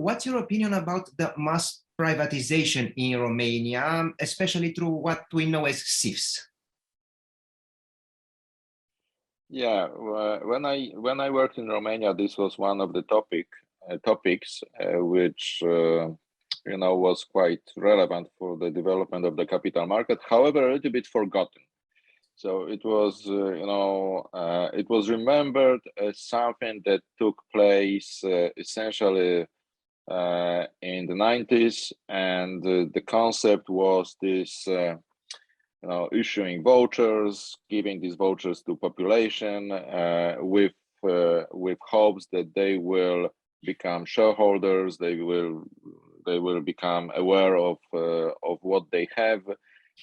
what's your opinion about the mass privatization in Romania, especially through what we know as SIFs? Yeah, when I worked in Romania, this was one of the topics which was quite relevant for the development of the capital market. However, a little bit forgotten. So it was, it was remembered as something that took place essentially in the 90s, and the concept was this. Issuing vouchers, giving these vouchers to population with hopes that they will become shareholders, they will become aware of what they have,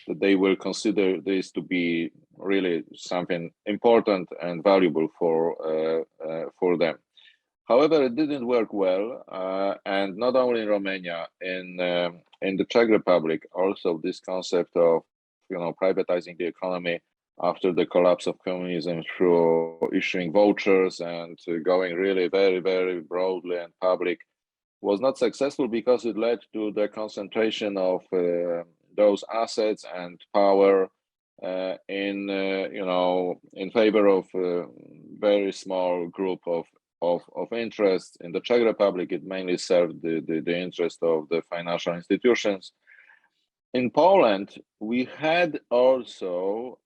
that they will consider this to be really something important and valuable for them. However, it didn't work well, and not only in Romania, in the Czech Republic, also this concept of privatizing the economy after the collapse of communism through issuing vouchers and going really very, very broadly and public was not successful, because it led to the concentration of those assets and power in favor of a very small group of interests. In the Czech Republic, it mainly served the interest of the financial institutions. In Poland, we had also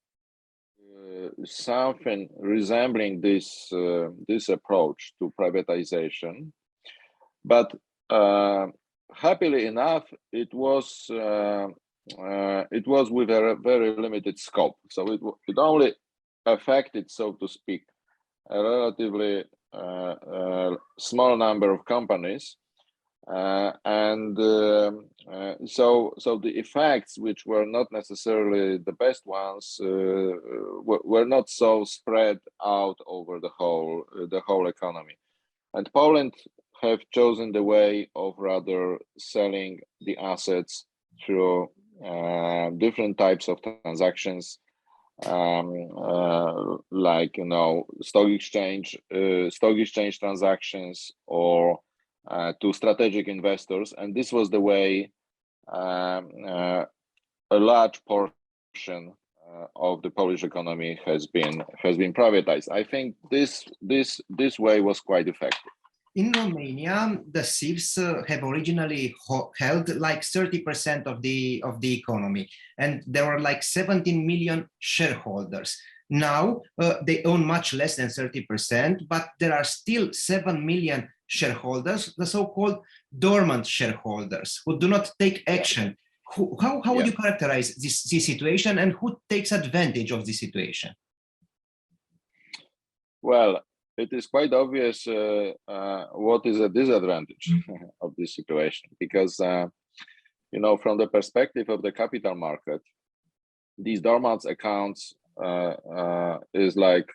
something resembling this approach to privatization, but happily enough, it was with a very limited scope. So it only affected, so to speak, a relatively small number of companies. So the effects, which were not necessarily the best ones, were not so spread out over the whole economy. And Poland have chosen the way of rather selling the assets through different types of transactions, like stock exchange transactions, or to strategic investors, and this was the way a large portion of the Polish economy has been privatized. I think this way was quite effective. In Romania, the SIFs have originally held like 30% of the economy, and there were like 17 million shareholders. Now they own much less than 30%, but there are still 7 million shareholders, the so-called dormant shareholders, who do not take action. How would you characterize this situation, and who takes advantage of this situation? Well, it is quite obvious what is a disadvantage of this situation, because from the perspective of the capital market, these dormant accounts is like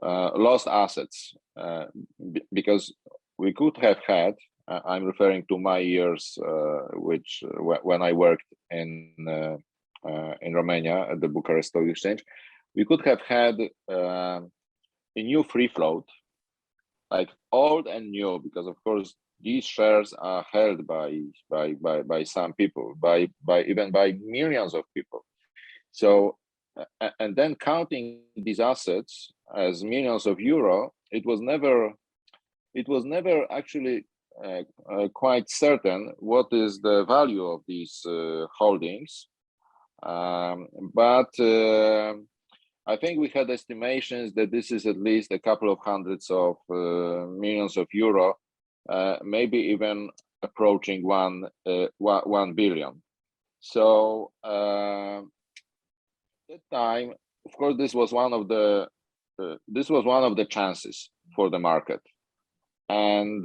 lost assets, because we could have had, I'm referring to my years when I worked in Romania at the Bucharest Stock Exchange, we could have had a new free float, like old and new, because of course these shares are held by some people, even by millions of people. So, and then counting these assets as millions of euro, it was never actually quite certain what is the value of these holdings. But I think we had estimations that this is at least a couple of hundreds of millions of euro, maybe even approaching 1 billion. So at that time, of course, this was one of the chances for the market, and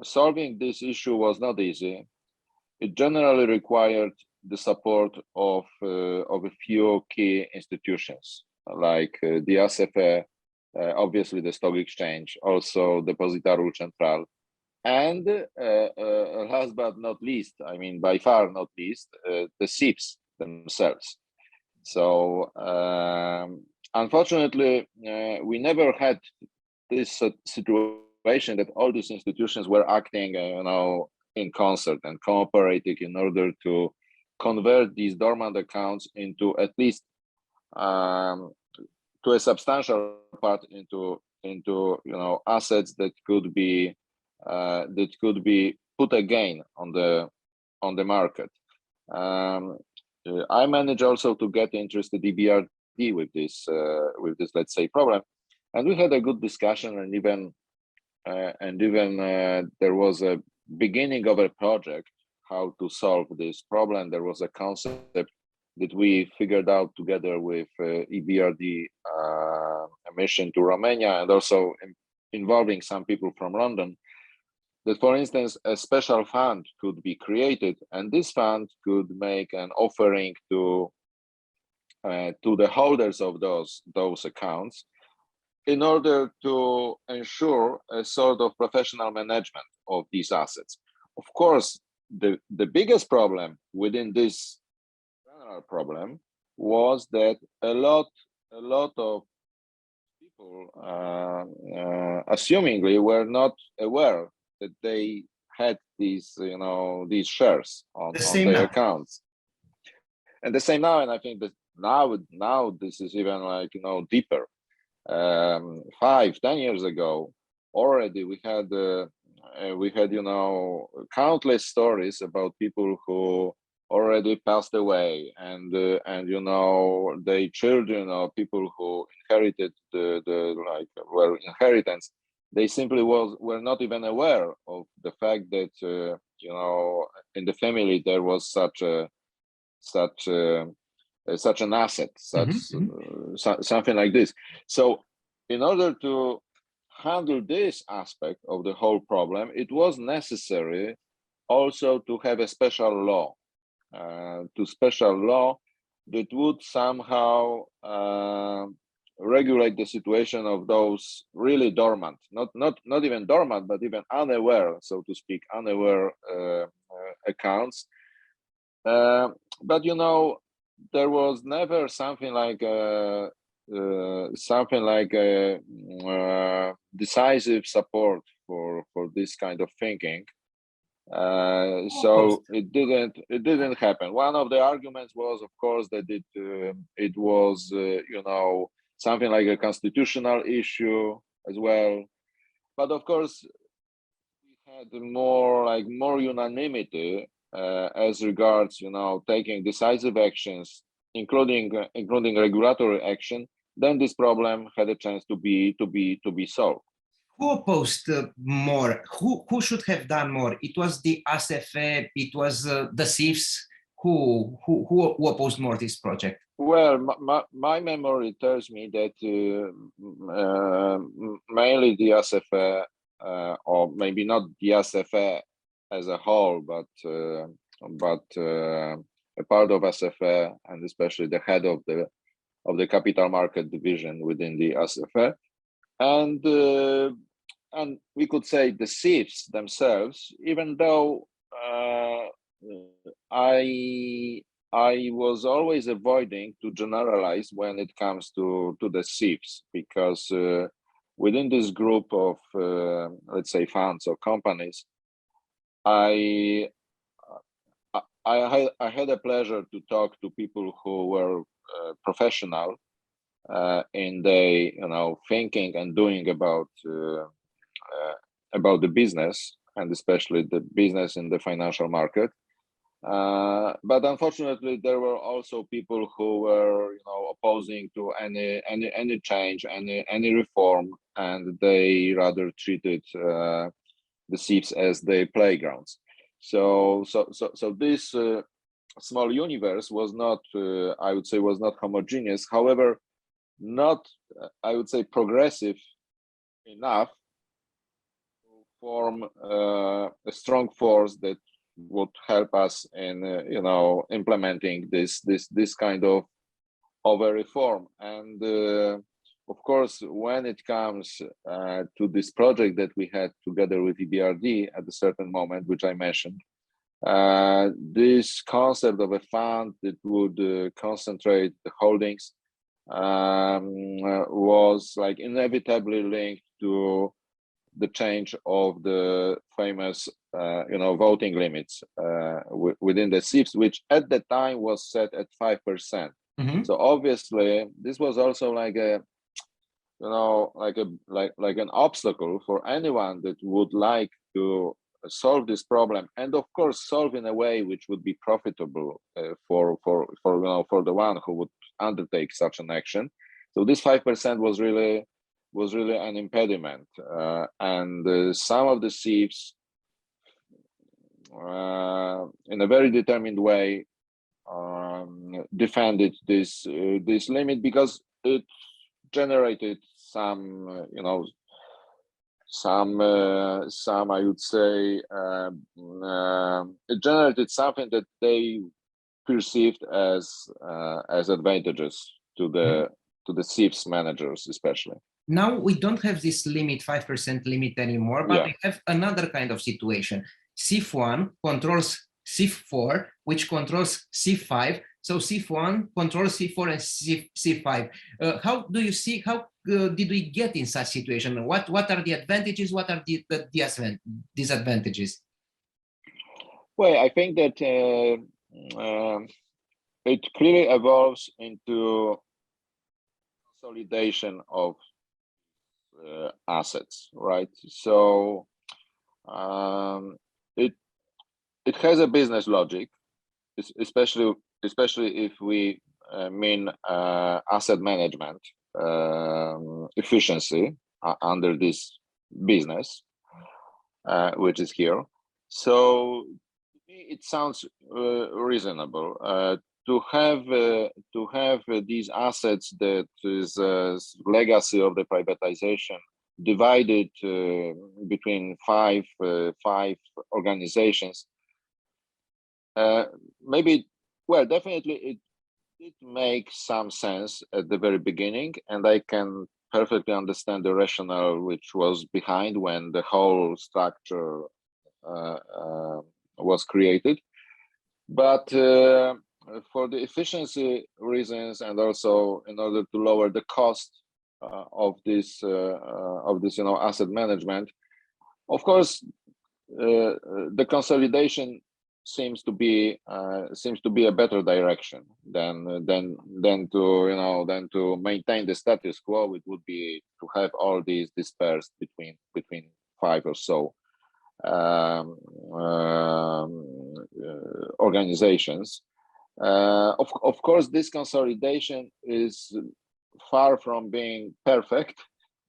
solving this issue was not easy. It generally required the support of a few key institutions, like the ASF, obviously the stock exchange, also Depozitarul Central, and last but not least, I mean by far not least, the SIFs themselves. So unfortunately, we never had this situation situation that all these institutions were acting, in concert and cooperating in order to convert these dormant accounts into at least to a substantial part into assets that could be put again on the market. I managed also to get interested EBRD with this let's say problem, and we had a good discussion, and even there was a beginning of a project how to solve this problem. There was a concept that we figured out together with EBRD, a mission to Romania, and also involving some people from London, that, for instance, a special fund could be created, and this fund could make an offering to the holders of those accounts in order to ensure a sort of professional management of these assets. Of course, the biggest problem within this general problem was that a lot of people, assumingly, were not aware that they had these shares on their accounts. And the same now, and I think that now this is even deeper. 5-10 years ago already we had countless stories about people who already passed away, and their children or people who inherited were inheritance. They simply were not even aware of the fact that in the family there was such an asset, something like this. So in order to handle this aspect of the whole problem, it was necessary also to have a special law, that would somehow regulate the situation of those really dormant, not even dormant, but even unaware, so to speak, accounts. But there was never something like a decisive support for this kind of thinking. So it didn't happen. One of the arguments was, of course, that it was something like a constitutional issue as well. But of course, we had more unanimity as regards taking decisive actions, including regulatory action. Then this problem had a chance to be solved. Who opposed more? Who should have done more? It was the ASF, it was the SIFs. Who opposed more this project? Well, my memory tells me that mainly the ASF, or maybe not the ASF as a whole, but a part of ASF, and especially the head of the capital market division within the ASF, and we could say the SIFs themselves, even though I was always avoiding to generalize when it comes to the SIFs, because within this group of let's say funds or companies, I had a pleasure to talk to people who were professional in their thinking and doing about the business, and especially the business in the financial market. But unfortunately, there were also people who were opposing to any change, any reform, and they rather treated the SIFs as their playgrounds. So this small universe was not, I would say, was not homogeneous. However, not, I would say, progressive enough to form a strong force that would help us in implementing this kind of a reform. And of course, when it comes to this project that we had together with EBRD at a certain moment, which I mentioned, this concept of a fund that would concentrate the holdings was inevitably linked to the change of the famous, voting limits within the SIFs, which at the time was set at 5%. So obviously, this was also like a, like an obstacle for anyone that would like to solve this problem, and of course solve in a way which would be profitable for the one who would undertake such an action. So this 5% was really an impediment, and some of the SIFs, in a very determined way, defended this limit because it generated some, some I would say, it generated something that they perceived as advantageous to the SIFs managers, especially. Now we don't have this limit, 5% limit anymore, but we have another kind of situation. SIF1 controls SIF4, which controls SIF5. So SIF1 controls SIF4 and SIF5. How do you see, how did we get in such situation? What are the advantages? What are the disadvantages? Well, I think that it clearly evolves into consolidation of assets, right? So it has a business logic, especially if we mean asset management efficiency under this business, which is here. So it sounds reasonable to have these assets that is a legacy of the privatization divided between five organizations. Maybe, well, definitely it makes some sense at the very beginning, and I can perfectly understand the rationale which was behind when the whole structure was created. But for the efficiency reasons, and also in order to lower the cost of this asset management, of course, the consolidation seems to be a better direction than to maintain the status quo. It would be to have all these dispersed between five or so organizations. Of course, this consolidation is far from being perfect,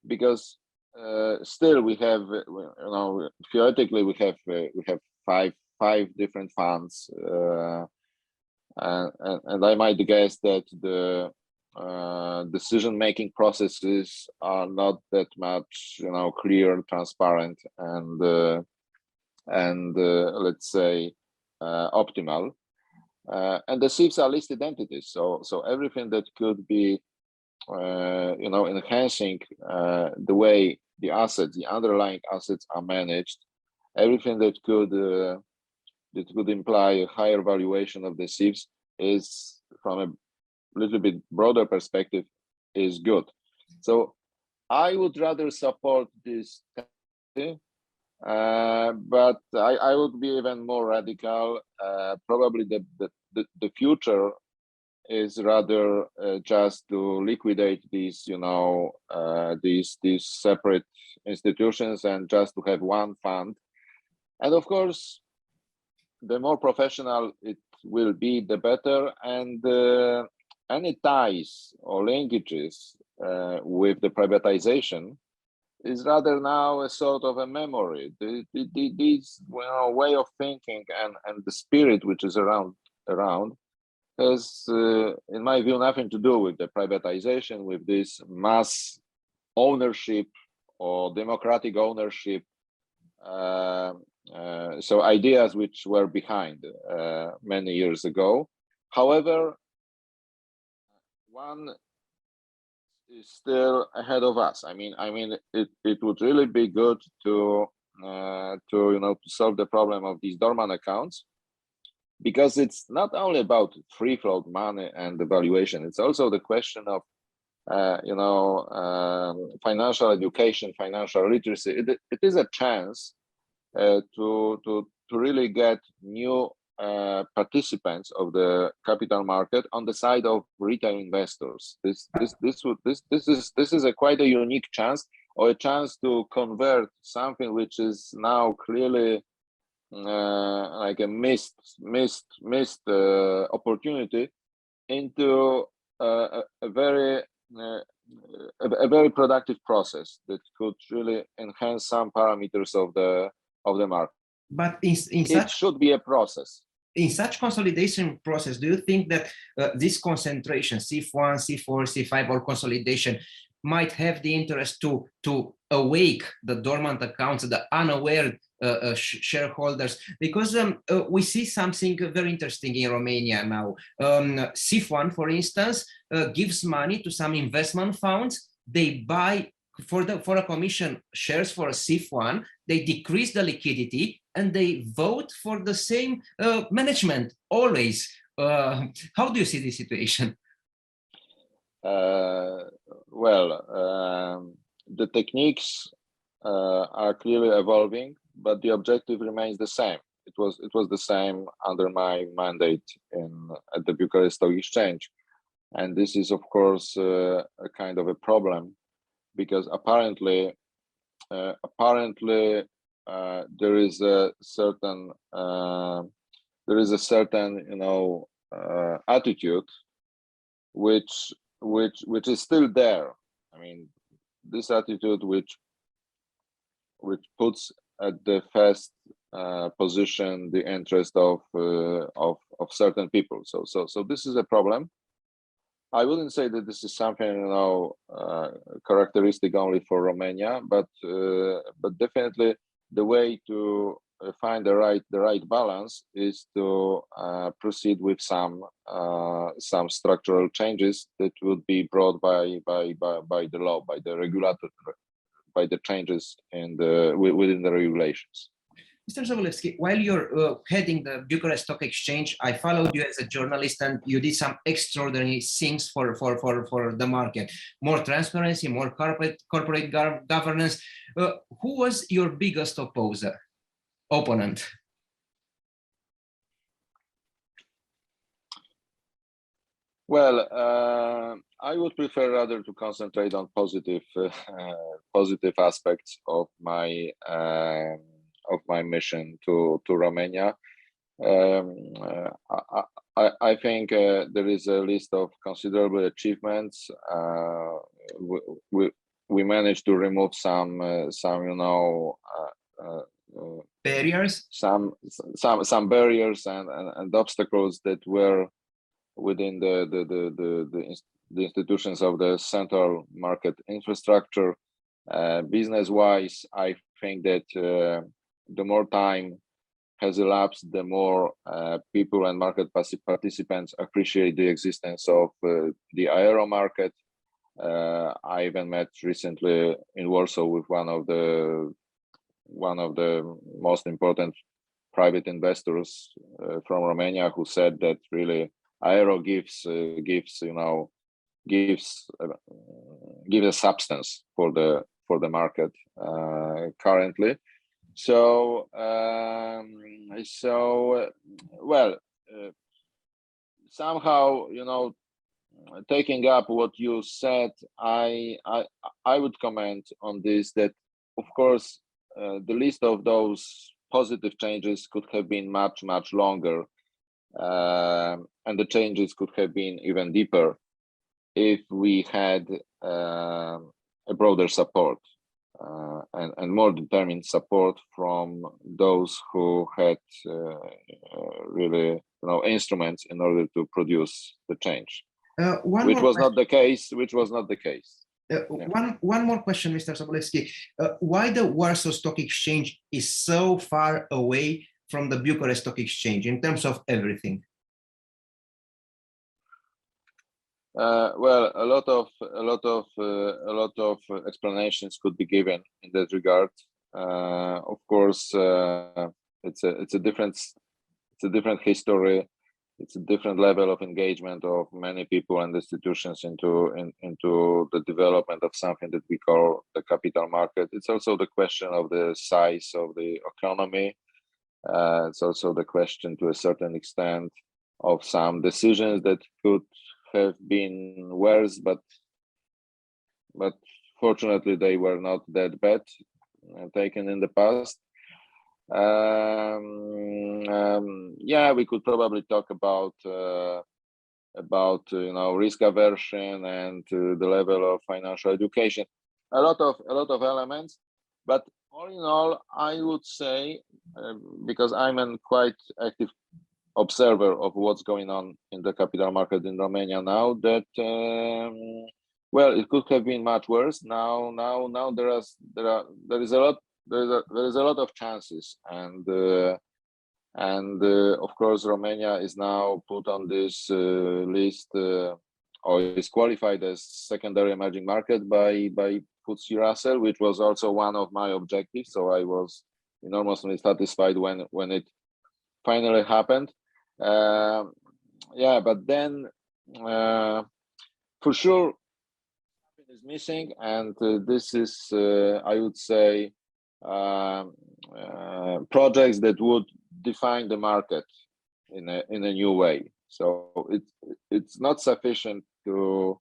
because still we have, theoretically we have five different funds, and I might guess that the decision-making processes are not that much, clear, transparent, and let's say optimal. And the SIFs are listed entities, so everything that could be, enhancing the way the underlying assets are managed, everything that could imply a higher valuation of the SIFs is, from a little bit broader perspective, is good. So I would rather support this, but I would be even more radical. Probably the future is rather just to liquidate these, these separate institutions, and just to have one fund. And of course, the more professional it will be, the better. And any ties or linkages with the privatization is rather now a sort of a memory. This way of thinking and the spirit which is around has, in my view, nothing to do with the privatization, with this mass ownership or democratic ownership. So ideas which were behind many years ago. However, one is still ahead of us. I mean, it would really be good to solve the problem of these dormant accounts, because it's not only about free float money and the valuation. It's also the question of financial education, financial literacy. It is a chance to really get new participants of the capital market on the side of retail investors. This is quite a unique chance, or a chance to convert something which is now clearly like a missed opportunity into a very productive process that could really enhance some parameters of the market. But it should be a process. In such consolidation process, do you think that this concentration, C1, C4, C5, or consolidation, might have the interest to awake the dormant accounts, the unaware shareholders? Because we see something very interesting in Romania now. SIF-1, for instance, gives money to some investment funds. They buy for a commission shares for a SIF-1. They decrease the liquidity and they vote for the same management always. How do you see this situation? The techniques are clearly evolving, but the objective remains the same. It was the same under my mandate at the Bucharest Stock Exchange, and this is of course a kind of a problem, because apparently there is a certain attitude which is still there. I mean, this attitude which puts at the first position the interest of certain people. So this is a problem. I wouldn't say that this is something characteristic only for Romania, but definitely the way to find the right balance is to proceed with some structural changes that would be brought by the law, by the regulator, by the changes within the regulations. Mr. Sobolewski, while you're heading the Bucharest Stock Exchange, I followed you as a journalist, and you did some extraordinary things for the market. More transparency, more corporate governance. Who was your biggest opponent? Well, I would prefer rather to concentrate on positive aspects of my mission to Romania. I think there is a list of considerable achievements. We managed to remove some barriers, some barriers and obstacles that were within the institutions of the central market infrastructure. Business-wise, I think that the more time has elapsed, the more people and market participants appreciate the existence of the aero market. I even met recently in Warsaw with one of the most important private investors from Romania, who said that really aero gives a substance for the market currently. So somehow, taking up what you said, I would comment on this, that of course the list of those positive changes could have been much longer, and the changes could have been even deeper if we had a broader support and more determined support from those who had really instruments in order to produce the change, which was not the case. One more question, Mr. Sobolewski. Why the Warsaw Stock Exchange is so far away from the Bucharest Stock Exchange in terms of everything? Well, a lot of explanations could be given in that regard. Of course, it's a different history. it's a different level of engagement of many people and institutions into the development of something that we call the capital market. It's also the question of the size of the economy. It's also the question, to a certain extent, of some decisions that could have been worse, but fortunately they were not that bad, taken in the past. Yeah, we could probably talk about risk aversion and the level of financial education, a lot of elements. But all in all, I would say, because I'm a quite active observer of what's going on in the capital market in Romania now, that well, it could have been much worse. Now there is a lot of chances, and of course Romania is now put on this list, or is qualified as secondary emerging market by FTSE Russell, which was also one of my objectives. So I was enormously satisfied when it finally happened. Yeah, but then for sure is missing, and this is I would say projects that would define the market in a new way. So it's not sufficient to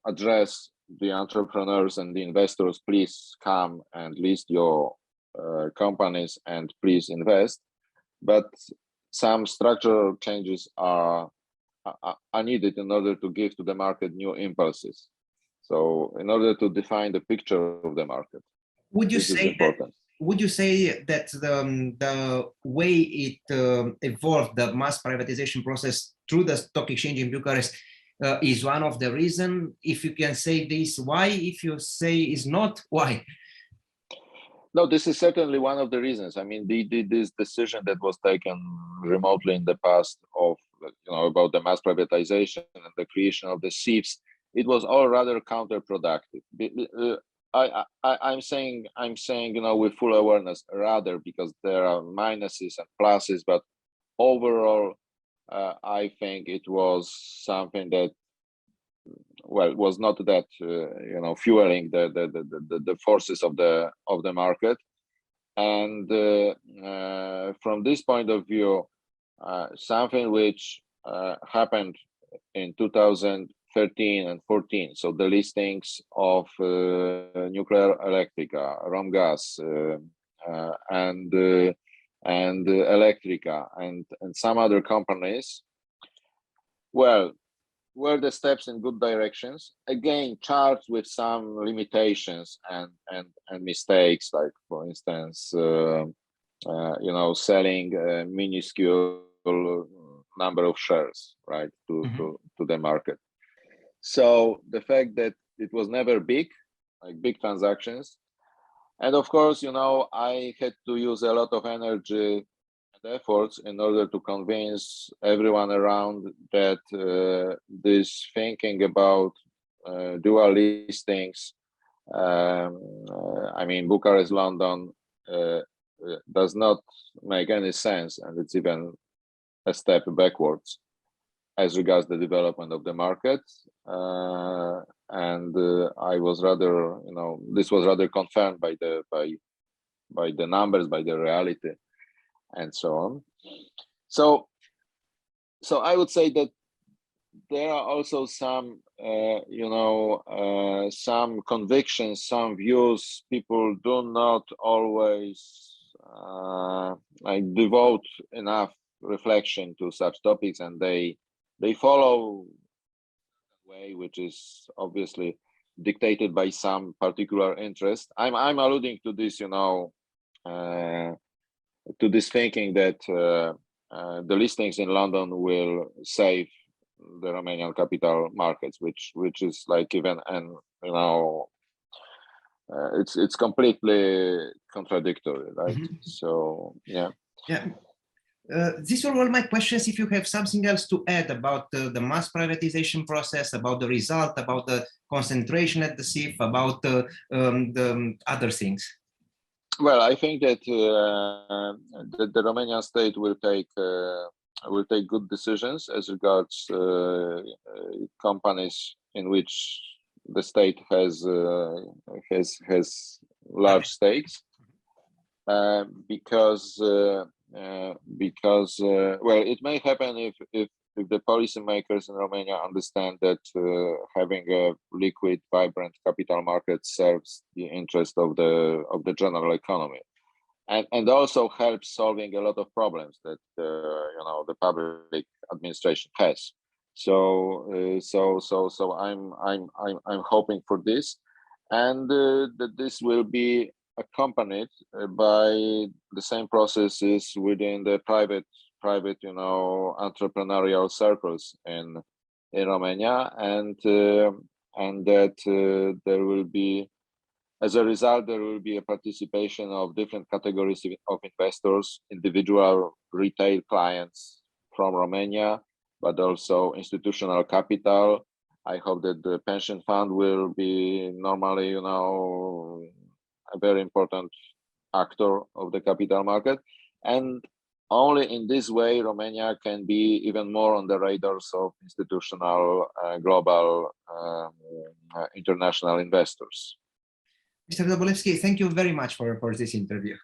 address the entrepreneurs and the investors, please come and list your companies and please invest, but some structural changes are needed in order to give to the market new impulses. So in order to define the picture of the market, would you say that the way it evolved, the mass privatization process through the stock exchange in Bucharest, is one of the reasons? If you can say this, why? If you say is not, why? No, this is certainly one of the reasons. I mean, this decision that was taken remotely in the past of, about the mass privatization and the creation of the SIFs, it was all rather counterproductive. I'm saying, with full awareness, rather, because there are minuses and pluses, but overall, I think it was something that, well, was not that fueling the forces of the market. And from this point of view, something which happened in 2013 and 14, so the listings of Nuclear Electrica, Romgaz, and Electrica, and some other companies, well, were the steps in good directions, again charged with some limitations and mistakes, like, for instance, selling a minuscule number of shares, right, to the market. So the fact that it was never big transactions, and of course, I had to use a lot of energy and efforts in order to convince everyone around that this thinking about dual listings, I mean, Bucharest, London, does not make any sense, and it's even a step backwards as regards the development of the market. And I was rather, this was rather confirmed by the numbers, by the reality, and so on. So I would say that there are also some, some convictions, some views. People do not always devote enough reflection to such topics, and they follow a way which is obviously dictated by some particular interest. I'm alluding to this, to this thinking that the listings in London will save the Romanian capital markets, which is like even it's completely contradictory, right? So yeah. These are all my questions. If you have something else to add about the mass privatization process, about the result, about the concentration at the SIF, about the other things. Well, I think that the Romanian state will take will take good decisions as regards companies in which the state has large stakes, because well, it may happen if the policymakers in Romania understand that having a liquid, vibrant capital market serves the interest of the general economy, and also helps solving a lot of problems that the public administration has. So I'm hoping for this, and that this will be accompanied by the same processes within the private entrepreneurial circles in Romania, and that there will be, as a result, there will be a participation of different categories of investors, individual retail clients from Romania, but also institutional capital. I hope that the pension fund will be normally, a very important actor of the capital market. And only in this way, Romania can be even more on the radars of institutional, global, international investors. Mr. Sobolewski, thank you very much for this interview.